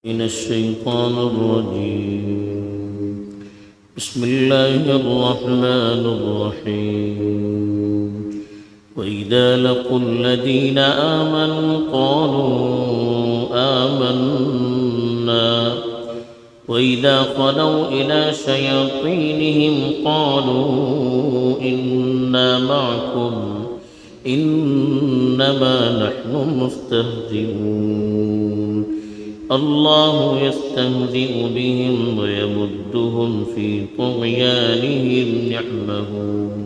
من الشيطان الرجيم. بسم الله الرحمن الرحيم. وإذا لقوا الذين آمنوا قالوا آمنا وإذا خلوا إلى شياطينهم قالوا إنا معكم إنما نحن مستهزئون الله يستهزئ بهم ويمدهم في طغيانهم يعمهون.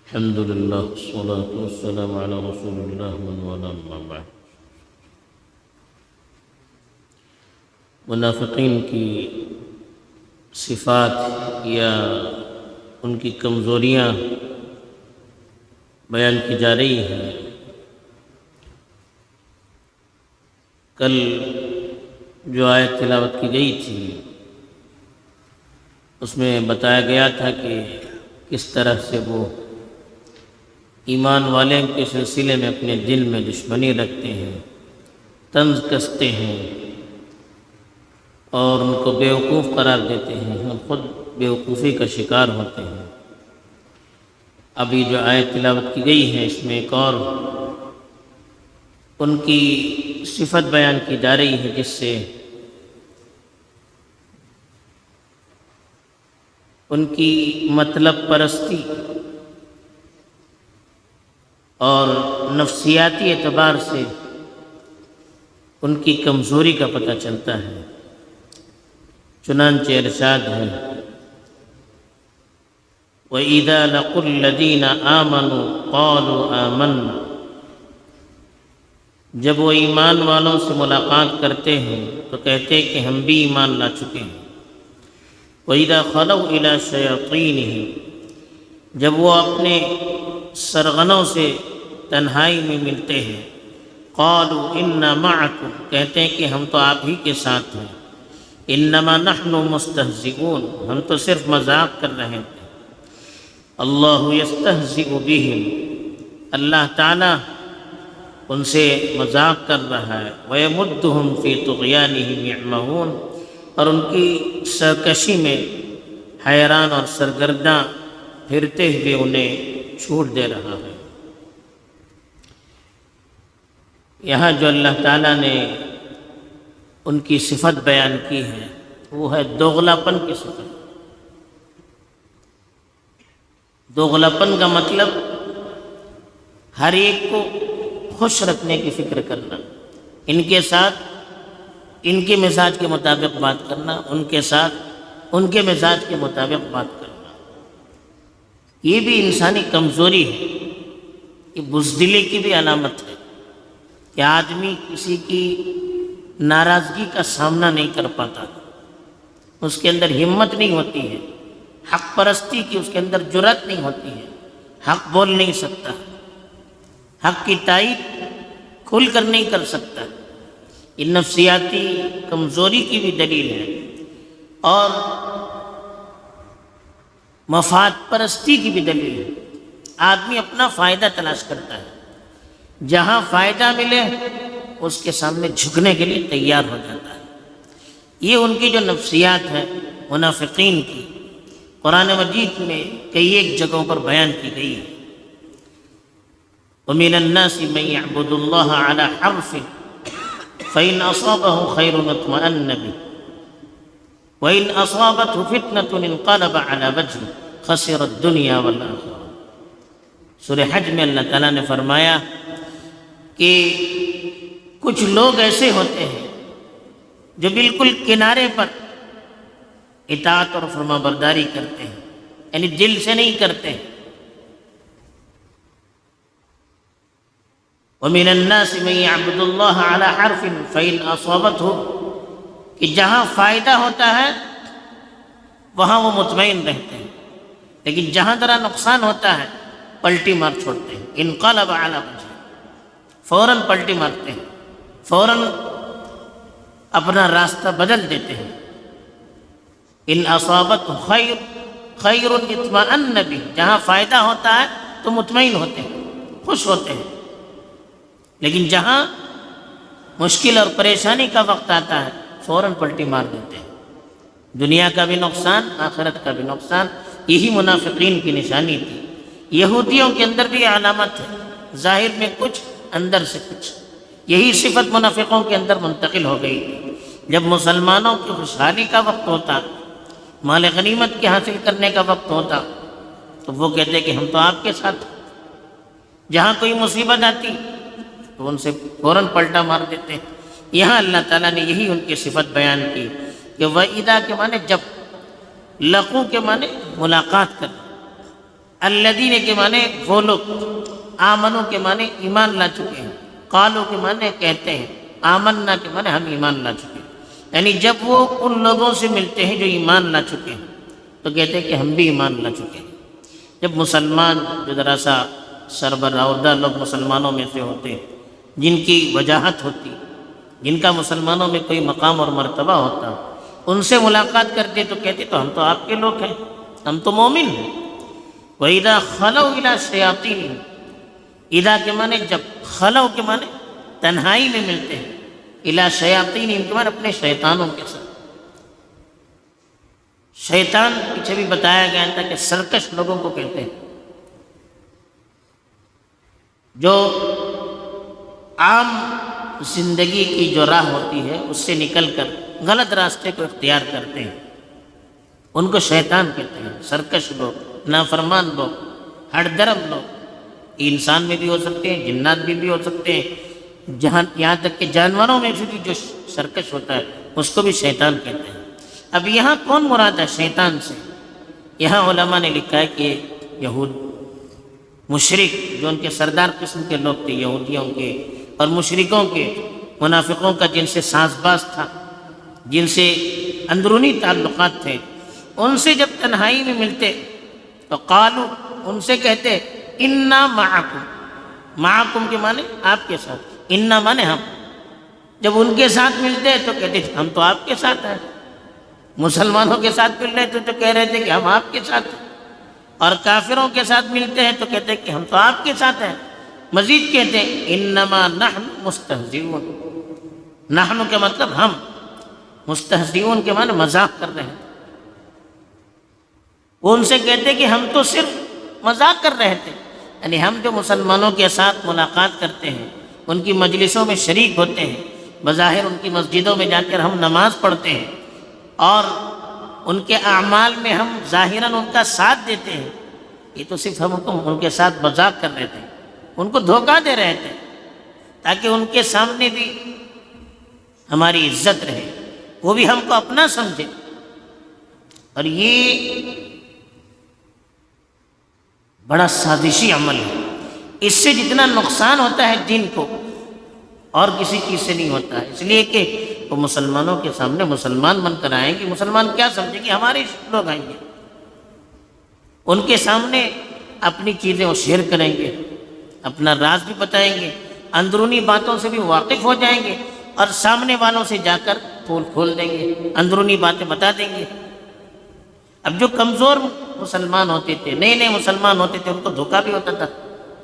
الحمد لله والصلاة والسلام على رسول الله من والاه أما بعد. منافقین کی صفات یا ان کی کمزوریاں بیان کی جا رہی ہیں. کل جو آیت تلاوت کی گئی تھی اس میں بتایا گیا تھا کہ کس طرح سے وہ ایمان والے کے سلسلے میں اپنے دل میں دشمنی رکھتے ہیں، طنز کستے ہیں اور ان کو بیوقوف قرار دیتے ہیں، ہم خود بیوقوفی کا شکار ہوتے ہیں. ابھی جو آیت تلاوت کی گئی ہے اس میں ایک اور ان کی صفت بیان کی جا رہی ہے جس سے ان کی مطلب پرستی اور نفسیاتی اعتبار سے ان کی کمزوری کا پتہ چلتا ہے. چنانچہ ارشاد ہے وَإِذَا لَقُوا الَّذِينَ آمَنُوا قَالُوا آمَنَّا، جب وہ ایمان والوں سے ملاقات کرتے ہیں تو کہتے ہیں کہ ہم بھی ایمان لا چکے ہیں. وَإِذَا خَلَوْا إِلَى شَيَاطِينِهِمْ، جب وہ اپنے سرغنوں سے تنہائی میں ملتے ہیں قَالُوا إِنَّا مَعَكُمْ، کہتے ہیں کہ ہم تو آپ ہی کے ساتھ ہیں. انما نحن مستہزئون، ہم تو صرف مذاق کر رہے تھے. اللہ یستہزئ بہم، اللہ تعالیٰ ان سے مذاق کر رہا ہے. ویمدہم فی طغیانہم یعمہون، اور ان کی سرکشی میں حیران اور سرگرداں پھرتے ہوئے انہیں چھوڑ دے رہا ہے. یہاں جو اللہ تعالیٰ نے ان کی صفت بیان کی ہے وہ ہے دوغلاپن کی صفت. دوغلاپن کا مطلب ہر ایک کو خوش رکھنے کی فکر کرنا، ان کے ساتھ ان کے مزاج کے مطابق بات کرنا، ان کے ساتھ ان کے مزاج کے مطابق بات کرنا. یہ بھی انسانی کمزوری ہے، یہ بزدلی کی بھی علامت ہے کہ آدمی کسی کی ناراضگی کا سامنا نہیں کر پاتا، اس کے اندر ہمت نہیں ہوتی ہے، حق پرستی کی اس کے اندر جرأت نہیں ہوتی ہے، حق بول نہیں سکتا، حق کی تائید کھل کر نہیں کر سکتا. یہ نفسیاتی کمزوری کی بھی دلیل ہے اور مفاد پرستی کی بھی دلیل ہے. آدمی اپنا فائدہ تلاش کرتا ہے، جہاں فائدہ ملے اس کے سامنے جھکنے کے لیے تیار ہو جاتا ہے. یہ ان کی جو نفسیات ہے منافقین کی قرآن مجید میں کئی ایک جگہوں پر بیان کی گئی ہے. وَمِنَ النَّاسِ مَن يَعْبُدُ اللَّهَ عَلَى حَرْفٍ فَإِنْ أَصَابَهُ خَيْرٌ اطْمَأَنَّ بِهِ وَإِنْ أَصَابَتْهُ فِتْنَةٌ انقلب عَلَى وَجْهِهِ خَسِرَ الدُّنْيَا وَالْآخِرَةَ. سورہ حج میں اللہ تعالیٰ نے فرمایا کہ کچھ لوگ ایسے ہوتے ہیں جو بالکل کنارے پر اطاعت اور فرما برداری کرتے ہیں، یعنی دل سے نہیں کرتے ہیں. وَمِنَ النَّاسِ مَن يَعْبُدُ اللَّهَ عَلَى حَرْفٍ فَإِنْ أَصَابَتْهُ، کہ جہاں فائدہ ہوتا ہے وہاں وہ مطمئن رہتے ہیں، لیکن جہاں ذرا نقصان ہوتا ہے پلٹی مار چھوڑتے ہیں. انقلب علی وجہ، فوراً پلٹی مارتے ہیں، فوراً اپنا راستہ بدل دیتے ہیں. ان اصابت خیر اطمأن بہ، جہاں فائدہ ہوتا ہے تو مطمئن ہوتے ہیں، خوش ہوتے ہیں. لیکن جہاں مشکل اور پریشانی کا وقت آتا ہے فوراً پلٹی مار دیتے ہیں. دنیا کا بھی نقصان، آخرت کا بھی نقصان. یہی منافقین کی نشانی تھی. یہودیوں کے اندر بھی علامت ہے، ظاہر میں کچھ اندر سے کچھ. یہی صفت منافقوں کے اندر منتقل ہو گئی تھی. جب مسلمانوں کی خوشحالی کا وقت ہوتا، مال غنیمت کے حاصل کرنے کا وقت ہوتا، تو وہ کہتے کہ ہم تو آپ کے ساتھ. جہاں کوئی مصیبت آتی تو ان سے فوراً پلٹا مار دیتے. یہاں اللہ تعالیٰ نے یہی ان کی صفت بیان کی کہ وَإِذَا کے معنی جب، لقو کے معنی ملاقات کر، الذین کے معنی وہ لوگ، آمنو کے معنی ایمان لا چکے ہیں، قالو کے معنی کہتے ہیں، آمنا کے معنی ہم ایمان لا چکے ہیں. یعنی جب وہ ان لوگوں سے ملتے ہیں جو ایمان لا چکے ہیں تو کہتے ہیں کہ ہم بھی ایمان لا چکے ہیں. جب مسلمان جو ذرا سا سربراہ لوگ مسلمانوں میں سے ہوتے ہیں، جن کی وجاہت ہوتی، جن کا مسلمانوں میں کوئی مقام اور مرتبہ ہوتا، ان سے ملاقات کرتے تو کہتے تو ہم تو آپ کے لوگ ہیں، ہم تو مومن ہیں. وَإِذَا خَلَوْا إِلَىٰ شَيَاطِينِهِمْ، اِذَا کے معنی جب، خلو کے معنی تنہائی میں ملتے ہیں، اِلَىٰ شَيَاطِينِهِمْ کے معنی اپنے شیطانوں کے ساتھ. شیطان پیچھے بھی بتایا گیا تھا کہ سرکش لوگوں کو کہتے ہیں، جو عام زندگی کی جو راہ ہوتی ہے اس سے نکل کر غلط راستے کو اختیار کرتے ہیں، ان کو شیطان کہتے ہیں. سرکش لوگ، نافرمان لوگ، ہٹ درم لوگ، انسان میں بھی ہو سکتے ہیں، جنات میں بھی ہو سکتے ہیں، یہاں تک کہ جانوروں میں بھی جو سرکش ہوتا ہے اس کو بھی شیطان کہتے ہیں. اب یہاں کون مراد ہے شیطان سے؟ یہاں علماء نے لکھا ہے کہ یہود، مشرک جو ان کے سردار قسم کے لوگ تھے، یہودیوں کے اور مشرکوں کے، منافقوں کا جن سے ساز باز تھا، جن سے اندرونی تعلقات تھے، ان سے جب تنہائی میں ملتے تو قالو، ان سے کہتے انا معکم. معکم کے معنی آپ کے ساتھ، انا معنی ہم. جب ان کے ساتھ ملتے تو کہتے ہم تو آپ کے ساتھ ہیں. مسلمانوں کے ساتھ مل رہے تھے تو کہہ رہے تھے کہ ہم آپ کے ساتھ ہیں، اور کافروں کے ساتھ ملتے ہیں تو کہتے ہیں کہ ہم تو آپ کے ساتھ ہیں. مزید کہتے ہیں انما نحن مستہزئون. نحن کا مطلب ہم، مستہزئون کے معنی مذاق کر رہے ہیں. وہ ان سے کہتے کہ ہم تو صرف مذاق کر رہے تھے. یعنی ہم جو مسلمانوں کے ساتھ ملاقات کرتے ہیں، ان کی مجلسوں میں شریک ہوتے ہیں، بظاہر ان کی مسجدوں میں جا کر ہم نماز پڑھتے ہیں اور ان کے اعمال میں ہم ظاہراً ان کا ساتھ دیتے ہیں، یہ تو صرف ہم ان کے ساتھ مذاق کر رہے تھے، ان کو دھوکہ دے رہے تھے تاکہ ان کے سامنے بھی ہماری عزت رہے، وہ بھی ہم کو اپنا سمجھے. اور یہ بڑا سازشی عمل ہے. اس سے جتنا نقصان ہوتا ہے دین کو اور کسی چیز سے نہیں ہوتا ہے. اس لیے کہ وہ مسلمانوں کے سامنے مسلمان بن کر آئیں گے، مسلمان کیا سمجھیں گے؟ ہمارے لوگ آئیں گے، ان کے سامنے اپنی چیزیں وہ شیئر کریں گے، اپنا راز بھی بتائیں گے، اندرونی باتوں سے بھی واقف ہو جائیں گے، اور سامنے والوں سے جا کر پول کھول دیں گے، اندرونی باتیں بتا دیں گے. اب جو کمزور مسلمان ہوتے تھے، نئے نئے مسلمان ہوتے تھے، ان کو دھوکہ بھی ہوتا تھا،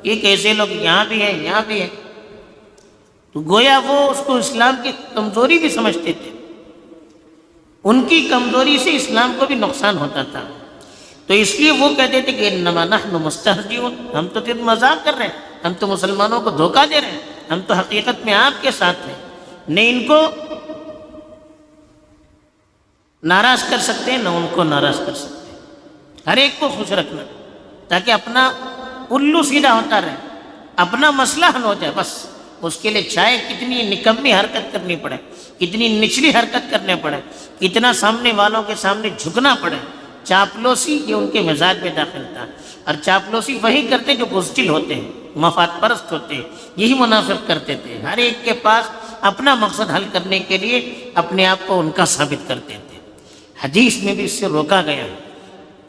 یہ کیسے لوگ یہاں بھی ہیں یہاں بھی ہیں، تو گویا وہ اس کو اسلام کی کمزوری بھی سمجھتے تھے. ان کی کمزوری سے اسلام کو بھی نقصان ہوتا تھا. تو اس لیے وہ کہتے تھے کہ انما نحن مستہزئون، ہم تو صرف مذاق کر رہے ہیں، ہم تو مسلمانوں کو دھوکہ دے رہے ہیں، ہم تو حقیقت میں آپ کے ساتھ ہیں. نہ ان کو ناراض کر سکتے ہیں نہ ان کو ناراض کر سکتے ہیں. ہر ایک کو خوش رکھنا تاکہ اپنا الو سیدھا ہوتا رہے، اپنا مسئلہ حل ہو جائے. بس اس کے لیے چاہے کتنی نکمی حرکت کرنی پڑے، کتنی نچلی حرکت کرنے پڑے، کتنا سامنے والوں کے سامنے جھکنا پڑے. چاپلوسی یہ ان کے مزاج میں داخل تھا، اور چاپلوسی وہی کرتے جو بزدل ہوتے ہیں، مفاد پرست ہوتے ہیں. یہی منافق کرتے تھے، ہر ایک کے پاس اپنا مقصد حل کرنے کے لیے اپنے آپ کو ان کا ثابت کرتے تھے. حدیث میں بھی اس سے روکا گیا،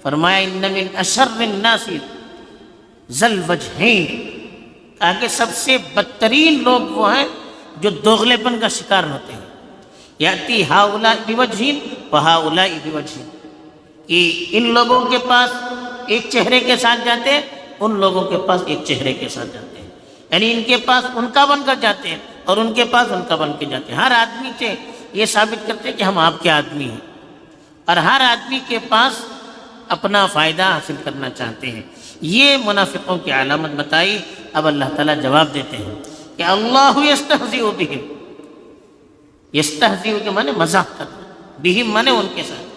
فرمایا ان من اشر الناس ذی الوجہین، کہا کہ سب سے بدترین لوگ وہ ہیں جو دوغلے پن کا شکار ہوتے ہیں. یاتی ہؤلاء بوجہ وہؤلاء بوجہ، کہ ان لوگوں کے پاس ایک چہرے کے ساتھ جاتے ہیں، ان لوگوں کے پاس ایک چہرے کے ساتھ جاتے ہیں. یعنی ان کے پاس ان کا بن کر جاتے ہیں اور ان کے پاس ان کا بن کے جاتے ہیں۔ ہر آدمی سے یہ ثابت کرتے ہیں کہ ہم آپ کے آدمی ہیں، اور ہر آدمی کے پاس اپنا فائدہ حاصل کرنا چاہتے ہیں۔ یہ منافقوں کی علامت بتائی۔ اب اللہ تعالیٰ جواب دیتے ہیں کہ اللہ یستہزئ بہم، یستہزئ کے معنی مزاح کرنا، بہم معنی ان کے ساتھ،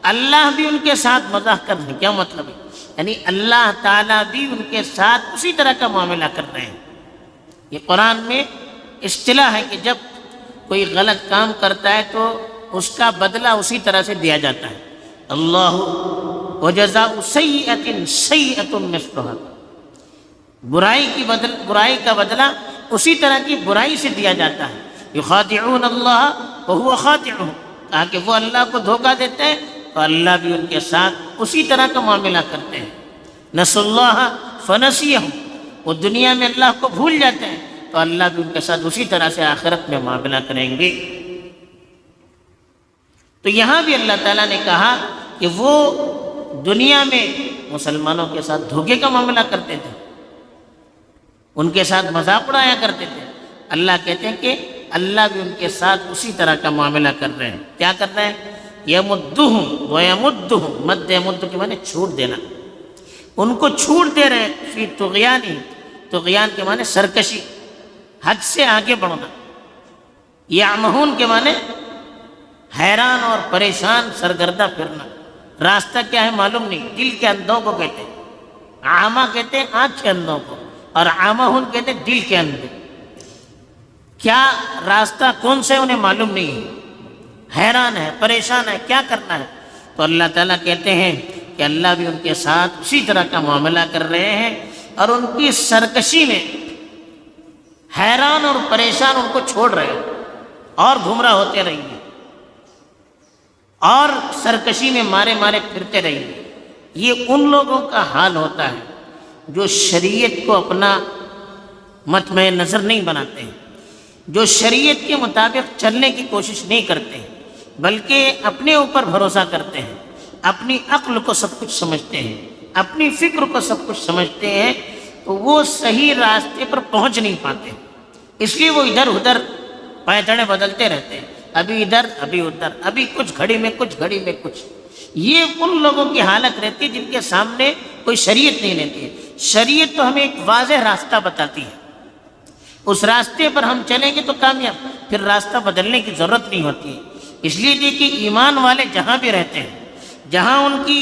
اللہ بھی ان کے ساتھ مزاح کر رہے ہیں۔ کیا مطلب ہے؟ یعنی اللہ تعالیٰ بھی ان کے ساتھ اسی طرح کا معاملہ کر رہے ہیں۔ یہ قرآن میں اصطلاح ہے کہ جب کوئی غلط کام کرتا ہے تو اس کا بدلہ اسی طرح سے دیا جاتا ہے۔ اللہ وجزاء سیئۃ سیئۃ مثلھا، برائی کا بدلہ اسی طرح کی برائی سے دیا جاتا ہے۔ یخادعون اللہ وہو خادعہم، کہا کہ وہ اللہ کو دھوکہ دیتے ہیں تو اللہ بھی ان کے ساتھ اسی طرح کا معاملہ کرتے ہیں۔ نسوا اللہ فنسیہم، وہ دنیا میں اللہ کو بھول جاتے ہیں تو اللہ بھی ان کے ساتھ اسی طرح سے آخرت میں معاملہ کریں گے۔ تو یہاں بھی اللہ تعالیٰ نے کہا کہ وہ دنیا میں مسلمانوں کے ساتھ دھوکے کا معاملہ کرتے تھے، ان کے ساتھ مذاق اڑایا کرتے تھے۔ اللہ کہتے ہیں کہ اللہ بھی ان کے ساتھ اسی طرح کا معاملہ کر رہے ہیں۔ کیا کر رہے ہیں؟ یمدہم ویمدہم، مد یمد کے معنی چھوٹ دینا، ان کو چھوٹ دے رہے ہیں فی طغیانہم، طغیان کے معنی سرکشی، حد سے آگے بڑھنا۔ یعمہون کے معنی حیران اور پریشان سرگردہ پھرنا، راستہ کیا ہے معلوم نہیں، دل کے اندھوں کو کہتے ہیں۔ عامہ کہتے ہیں آنکھ کے اندھوں کو، اور عامہون کہتے ہیں دل کے اندھے۔ کیا راستہ کون سے انہیں معلوم نہیں ہے، حیران ہے، پریشان ہے، کیا کرنا ہے۔ تو اللہ تعالیٰ کہتے ہیں کہ اللہ بھی ان کے ساتھ اسی طرح کا معاملہ کر رہے ہیں، اور ان کی سرکشی میں حیران اور پریشان ان کو چھوڑ رہے ہیں اور گمراہ ہوتے رہیں گے، اور سرکشی میں مارے مارے پھرتے رہیں گے۔ یہ ان لوگوں کا حال ہوتا ہے جو شریعت کو اپنا مطمع نظر نہیں بناتے ہیں، جو شریعت کے مطابق چلنے کی کوشش نہیں کرتے ہیں، بلکہ اپنے اوپر بھروسہ کرتے ہیں، اپنی عقل کو سب کچھ سمجھتے ہیں، اپنی فکر کو سب کچھ سمجھتے ہیں، تو وہ صحیح راستے پر پہنچ نہیں پاتے، اس لیے وہ ادھر ادھر پائدڑے بدلتے رہتے ہیں، ابھی ادھر ابھی ادھر، ابھی کچھ گھڑی میں کچھ گھڑی میں کچھ۔ یہ ان لوگوں کی حالت رہتی ہے جن کے سامنے کوئی شریعت نہیں رہتی ہے۔ شریعت تو ہمیں ایک واضح راستہ بتاتی ہے، اس راستے پر ہم چلیں گے تو کامیاب، پھر راستہ بدلنے کی ضرورت نہیں ہوتی ہے۔ اس لیے دیکھیے ایمان والے جہاں بھی رہتے ہیں، جہاں ان کی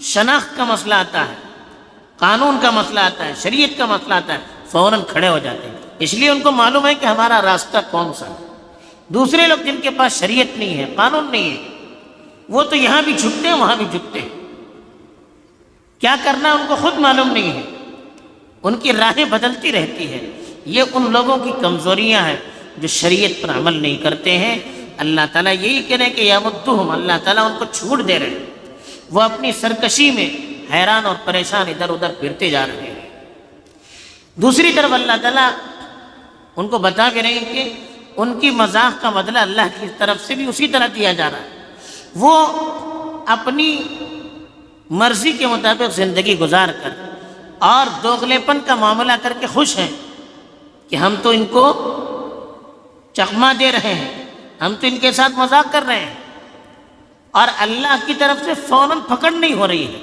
شناخت کا مسئلہ آتا ہے، قانون کا مسئلہ آتا ہے، شریعت کا مسئلہ آتا ہے، فوراً کھڑے ہو جاتے ہیں، اس لیے ان کو معلوم ہے کہ ہمارا راستہ کون سا ہے۔ دوسرے لوگ جن کے پاس شریعت نہیں ہے، قانون نہیں ہے، وہ تو یہاں بھی جھکتے ہیں وہاں بھی جھکتے ہیں، کیا کرنا ان کو خود معلوم نہیں ہے، ان کی راہیں بدلتی رہتی ہے۔ یہ ان لوگوں کی کمزوریاں ہیں جو شریعت پر عمل نہیں کرتے ہیں۔ اللہ تعالیٰ یہی کہہ رہے ہیں کہ یمدہم، اللہ تعالیٰ ان کو چھوٹ دے رہے ہیں، وہ اپنی سرکشی میں حیران اور پریشان ادھر ادھر پھرتے جا رہے ہیں۔ دوسری طرف اللہ تعالیٰ ان کو بتا بھی رہے ہیں کہ ان کی مذاق کا بدلہ اللہ کی طرف سے بھی اسی طرح دیا جا رہا ہے۔ وہ اپنی مرضی کے مطابق زندگی گزار کر اور دوغلے پن کا معاملہ کر کے خوش ہیں کہ ہم تو ان کو چکما دے رہے ہیں، ہم تو ان کے ساتھ مذاق کر رہے ہیں، اور اللہ کی طرف سے فوراً پکڑ نہیں ہو رہی ہے،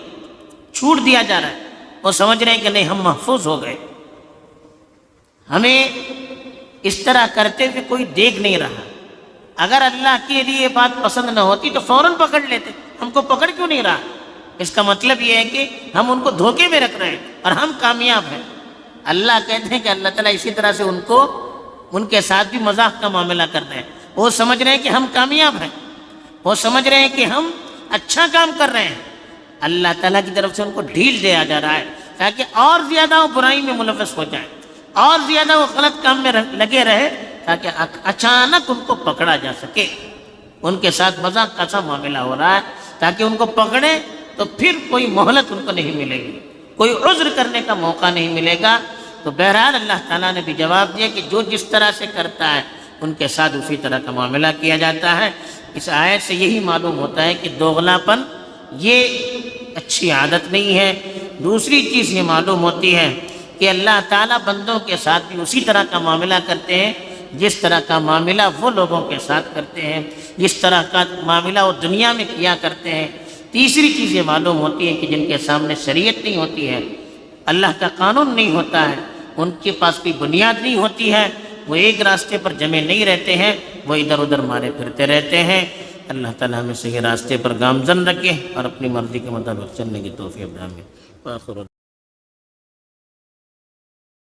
چھوٹ دیا جا رہا ہے۔ وہ سمجھ رہے ہیں کہ نہیں ہم محفوظ ہو گئے، ہمیں اس طرح کرتے ہوئے کوئی دیکھ نہیں رہا۔ اگر اللہ کے لیے یہ بات پسند نہ ہوتی تو فوراً پکڑ لیتے، ہم کو پکڑ کیوں نہیں رہا؟ اس کا مطلب یہ ہے کہ ہم ان کو دھوکے میں رکھ رہے ہیں اور ہم کامیاب ہیں۔ اللہ کہتے ہیں کہ اللہ تعالیٰ اسی طرح سے ان کے ساتھ بھی مذاق کا معاملہ کر رہے ہیں۔ وہ سمجھ رہے ہیں کہ ہم کامیاب ہیں، وہ سمجھ رہے ہیں کہ ہم اچھا کام کر رہے ہیں، اللہ تعالیٰ کی طرف سے ان کو ڈھیل دیا جا رہا ہے تاکہ اور زیادہ وہ برائی میں ملوث ہو جائیں، اور زیادہ وہ غلط کام میں لگے رہے، تاکہ اچانک ان کو پکڑا جا سکے۔ ان کے ساتھ مذاق کا سا معاملہ ہو رہا ہے تاکہ ان کو پکڑے تو پھر کوئی مہلت ان کو نہیں ملے گی، کوئی عذر کرنے کا موقع نہیں ملے گا۔ تو بہرحال اللہ تعالیٰ نے بھی جواب دیا کہ جو جس طرح سے کرتا ہے ان کے ساتھ اسی طرح کا معاملہ کیا جاتا ہے۔ اس آیت سے یہی معلوم ہوتا ہے کہ دوغلا پن یہ اچھی عادت نہیں ہے۔ دوسری چیز یہ معلوم ہوتی ہے کہ اللہ تعالیٰ بندوں کے ساتھ بھی اسی طرح کا معاملہ کرتے ہیں جس طرح کا معاملہ وہ لوگوں کے ساتھ کرتے ہیں، جس طرح کا معاملہ وہ دنیا میں کیا کرتے ہیں۔ تیسری چیز یہ معلوم ہوتی ہے کہ جن کے سامنے شریعت نہیں ہوتی ہے، اللہ کا قانون نہیں ہوتا ہے، ان کے پاس کوئی بنیاد نہیں ہوتی ہے، وہ ایک راستے پر جمے نہیں رہتے ہیں، وہ ادھر ادھر مارے پھرتے رہتے ہیں۔ اللہ تعالیٰ ہمیں صحیح راستے پر گامزن رکھے اور اپنی مرضی کے مطابق چلنے کی توفیق عطا فرمائے۔